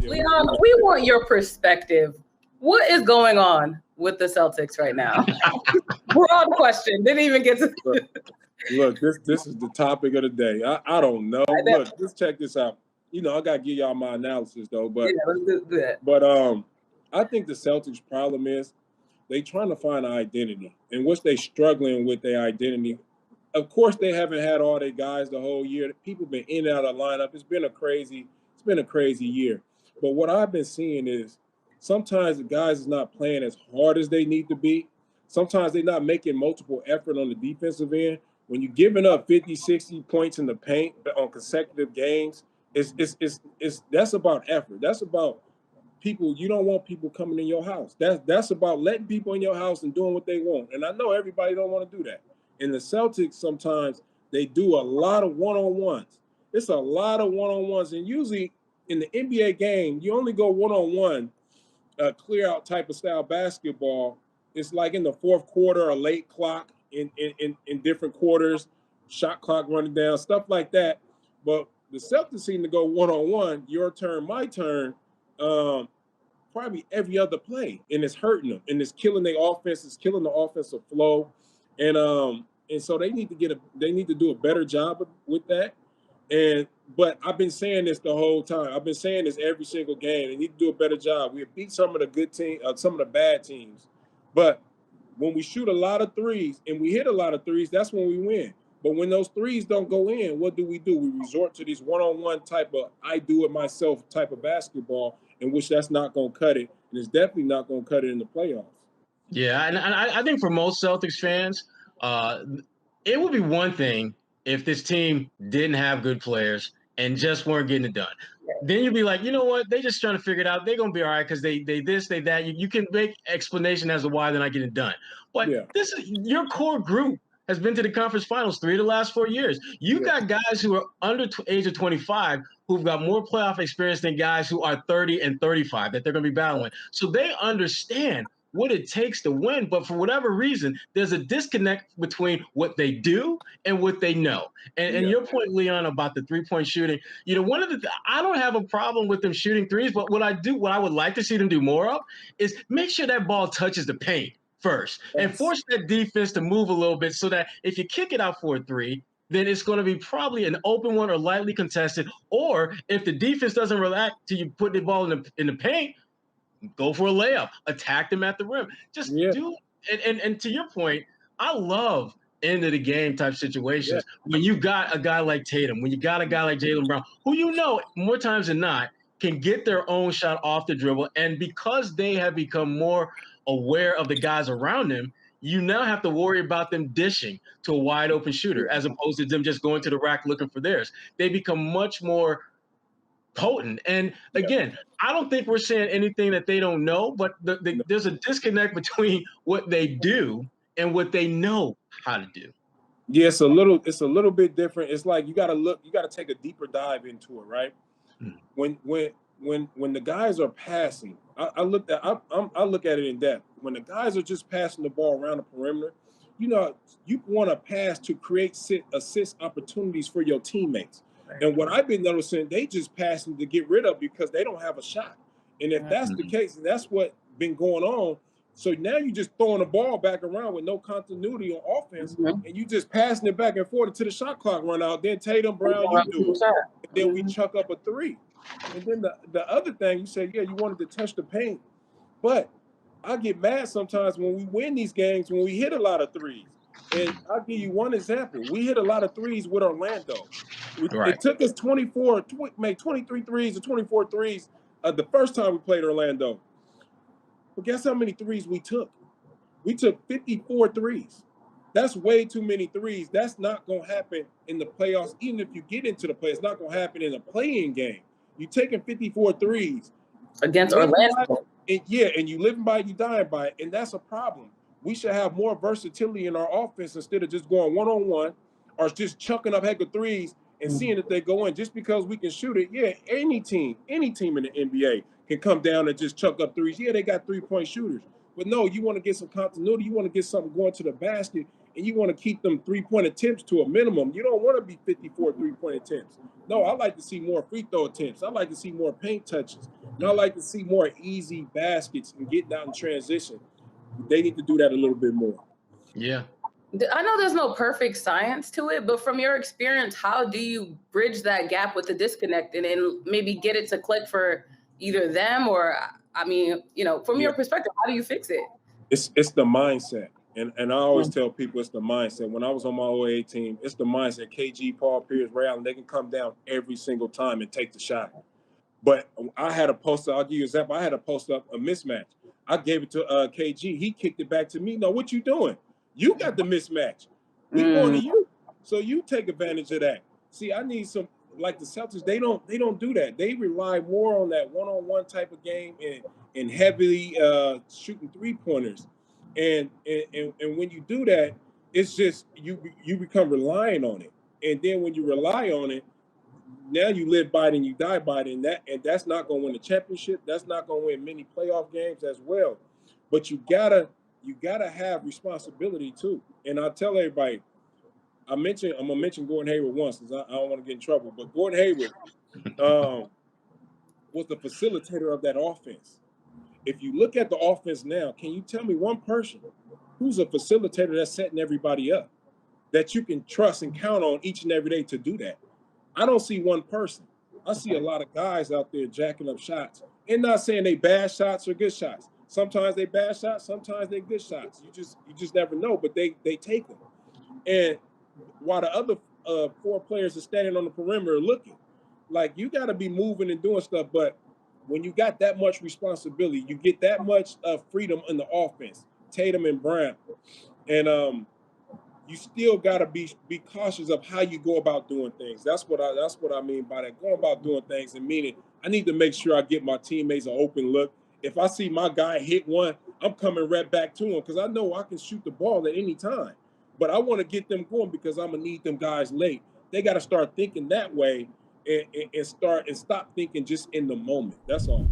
Leon, we want your perspective. What is going on with the Celtics right now? Broad question. Didn't even get to. Look, this is the topic of the day. I don't know. Look, let's check this out. I gotta give y'all my analysis though. But yeah, let's do that. But I think the Celtics' problem is they trying to find an identity, and what's they struggling with their identity. Of course, they haven't had all their guys the whole year. People been in and out of the lineup. It's been a crazy year. But what I've been seeing is sometimes the guys is not playing as hard as they need to be. Sometimes they're not making multiple effort on the defensive end. When you're giving up 50, 60 points in the paint on consecutive games, that's about effort. That's about people. You don't want people coming in your house. That's about letting people in your house and doing what they want. And I know everybody don't want to do that. And the Celtics, sometimes they do a lot of one-on-ones. It's a lot of one-on-ones. And usually in the NBA game, you only go one-on-one, clear out type of style basketball. It's like in the fourth quarter, a late clock in different quarters, shot clock running down, stuff like that. But the Celtics seem to go one-on-one, your turn, my turn, probably every other play. And it's hurting them. And it's killing their offense. It's killing the offensive flow. And so they need to do a better job with that. But I've been saying this the whole time. I've been saying this every single game. They need to do a better job. We beat some of the good teams, some of the bad teams. But when we shoot a lot of threes and we hit a lot of threes, that's when we win. But when those threes don't go in, what do? We resort to these one-on-one type of I do it myself type of basketball, in which that's not going to cut it. And it's definitely not going to cut it in the playoffs. Yeah, and I think for most Celtics fans, it would be one thing if this team didn't have good players and just weren't getting it done. Then you'd be like, you know what? They just trying to figure it out. They're going to be all right because they this, they that. You can make explanation as to why they're not getting it done. But this is your core group has been to the conference finals 3 of the last 4 years. You got guys who are under age of 25 who've got more playoff experience than guys who are 30 and 35 that they're going to be battling. So they understand what it takes to win, but for whatever reason, there's a disconnect between what they do and what they know. And your point, Leon, about the three-point shooting, I don't have a problem with them shooting threes, but what I would like to see them do more of is make sure that ball touches the paint first and force that defense to move a little bit so that if you kick it out for a three, then it's going to be probably an open one or lightly contested. Or if the defense doesn't react till you put the ball in the paint, go for a layup, attack them at the rim. Just do it. And to your point, I love end of the game type situations when you got a guy like Tatum, when you got a guy like Jaylen Brown, who more times than not can get their own shot off the dribble. And because they have become more aware of the guys around them, you now have to worry about them dishing to a wide open shooter as opposed to them just going to the rack looking for theirs. They become much more potent. And again, I don't think we're saying anything that they don't know, but there's a disconnect between what they do and what they know how to do. Yeah, it's a little bit different. It's like you got to take a deeper dive into it, right? When the guys are passing, I look at it in depth. When the guys are just passing the ball around the perimeter, you want to pass to create assist opportunities for your teammates. And what I've been noticing, they just passing to get rid of because they don't have a shot. And if that's the case, and that's what been going on. So now you're just throwing the ball back around with no continuity on offense, and you just passing it back and forth until the shot clock run out. Then Tatum, Brown, you do it. And then we chuck up a three. And then the other thing, you said, you wanted to touch the paint. But I get mad sometimes when we win these games, when we hit a lot of threes. And I'll give you one example. We hit a lot of threes with Orlando. It took us 23 threes or 24 threes the first time we played Orlando. But guess how many threes we took? We took 54 threes. That's way too many threes. That's not going to happen in the playoffs. Even if you get into the playoffs, it's not going to happen in a play-in game. You're taking 54 threes. Against Orlando. And you living by it, you dying by it. And that's a problem. We should have more versatility in our offense instead of just going one-on-one or just chucking up heck of threes and seeing if they go in. Just because we can shoot it, any team in the NBA can come down and just chuck up threes. Yeah, they got three-point shooters. But no, you want to get some continuity. You want to get something going to the basket. and you want to keep them 3-point attempts to a minimum. You don't want to be 54 3-point attempts. No, I like to see more free throw attempts. I like to see more paint touches. And I like to see more easy baskets and getting out in transition. They need to do that a little bit more. Yeah. I know there's no perfect science to it, but from your experience, how do you bridge that gap with the disconnect and maybe get it to click for either them or, I mean, from your perspective, how do you fix it? It's the mindset. And I always tell people it's the mindset. When I was on my OA team, it's the mindset. KG, Paul Pierce, Ray Allen, they can come down every single time and take the shot. But I had a post up, I'll give you an example. I had a post up a mismatch. I gave it to KG. He kicked it back to me. No, what you doing? You got the mismatch. We going to you. So you take advantage of that. See, I need some, like the Celtics, they don't do that. They rely more on that one-on-one type of game and heavily shooting three-pointers. And when you do that, it's just you become reliant on it. And then when you rely on it, now you live by it and you die by it, and that's not going to win the championship. That's not going to win many playoff games as well. But you gotta have responsibility too. And I tell everybody, I'm gonna mention Gordon Hayward once because I don't want to get in trouble. But Gordon Hayward was the facilitator of that offense. If you look at the offense now, can you tell me one person who's a facilitator that's setting everybody up that you can trust and count on each and every day to do that? I don't see one person. I see a lot of guys out there jacking up shots. And not saying they bad shots or good shots. Sometimes they bad shots, sometimes they good shots. You just never know, but they take them. And while the other 4 players are standing on the perimeter looking, like you got to be moving and doing stuff. But when you got that much responsibility, you get that much freedom in the offense, Tatum and Brown, and you still got to be cautious of how you go about doing things. That's what I mean by that. Going about doing things and meaning I need to make sure I get my teammates an open look. If I see my guy hit one, I'm coming right back to him because I know I can shoot the ball at any time. But I want to get them going because I'm gonna need them guys late. They got to start thinking that way and stop thinking just in the moment. That's all.